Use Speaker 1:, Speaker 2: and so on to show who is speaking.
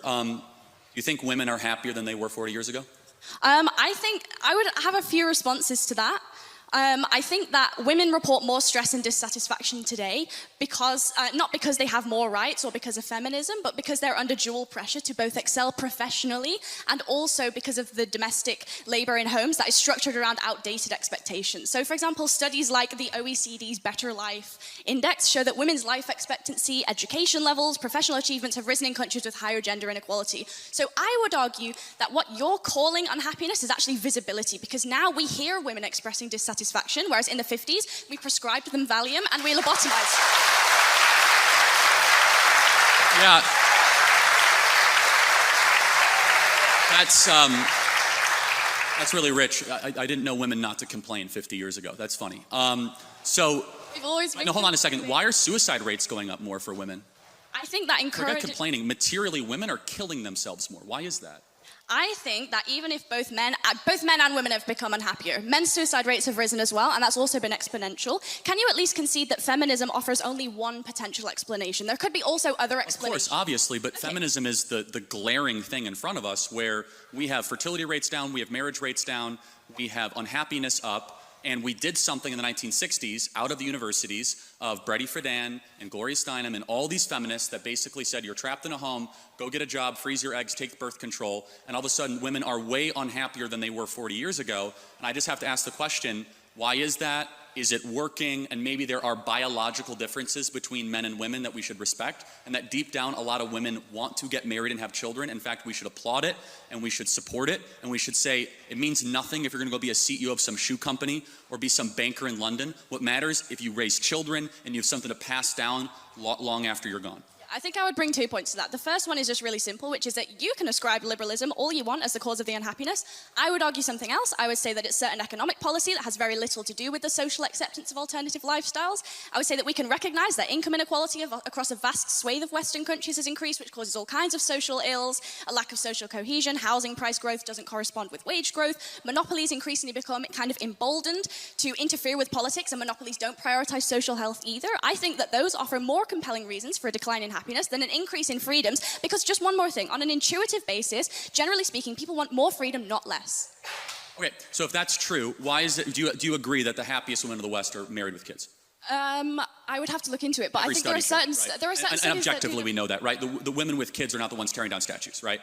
Speaker 1: you think women are happier than they were 40 years ago?
Speaker 2: I think I would have a few responses to that. I think that women report more stress and dissatisfaction today because, not because they have more rights or because of feminism, but because they're under dual pressure to both excel professionally and also because of the domestic labor in homes that is structured around outdated expectations. So for example, studies like the OECD's Better Life Index show that women's life expectancy, education levels, professional achievements have risen in countries with higher gender inequality. So I would argue that what you're calling unhappiness is actually visibility, because now we hear women expressing dissatisfaction, whereas in the 50s, we prescribed them Valium and we lobotomized.
Speaker 1: Yeah. That's really rich. I didn't know women not to complain 50 years ago. That's funny.
Speaker 2: We've always been
Speaker 1: hold on a second. Why are suicide rates going up more for women?
Speaker 2: I think that encourages...
Speaker 1: Forget complaining. Materially, women are killing themselves more. Why is that?
Speaker 2: I think that even if both men and women have become unhappier, men's suicide rates have risen as well, and that's also been exponential. Can you at least concede that feminism offers only one potential explanation? There could be also other explanations.
Speaker 1: Of course, obviously, but feminism is the glaring thing in front of us, where we have fertility rates down, we have marriage rates down, we have unhappiness up, and we did something in the 1960s out of the universities of Bretty Friedan and Gloria Steinem and all these feminists that basically said, you're trapped in a home, go get a job, freeze your eggs, take birth control, and all of a sudden women are way unhappier than they were 40 years ago. And I just have to ask the question, why is that? Is it working? And maybe there are biological differences between men and women that we should respect, and that deep down a lot of women want to get married and have children. In fact, we should applaud it and we should support it, and we should say it means nothing if you're gonna go be a CEO of some shoe company or be some banker in London. What matters if you raise children and you have something to pass down long after you're gone.
Speaker 2: I think I would bring 2 points to that. The first one is just really simple, which is that you can ascribe liberalism all you want as the cause of the unhappiness. I would argue something else. I would say that it's certain economic policy that has very little to do with the social acceptance of alternative lifestyles. I would say that we can recognize that income inequality across a vast swathe of Western countries has increased, which causes all kinds of social ills, a lack of social cohesion, housing price growth doesn't correspond with wage growth, monopolies increasingly become kind of emboldened to interfere with politics, and monopolies don't prioritize social health either. I think that those offer more compelling reasons for a decline in happiness than an increase in freedoms, because just one more thing, on an intuitive basis, generally speaking, people want more freedom, not less.
Speaker 1: Okay, so if that's true, why is it, do you agree that the happiest women of the West are married with kids?
Speaker 2: I would have to look into it, but I think there are certain
Speaker 1: and objectively we know that, right? The women with kids are not the ones tearing down statues, right?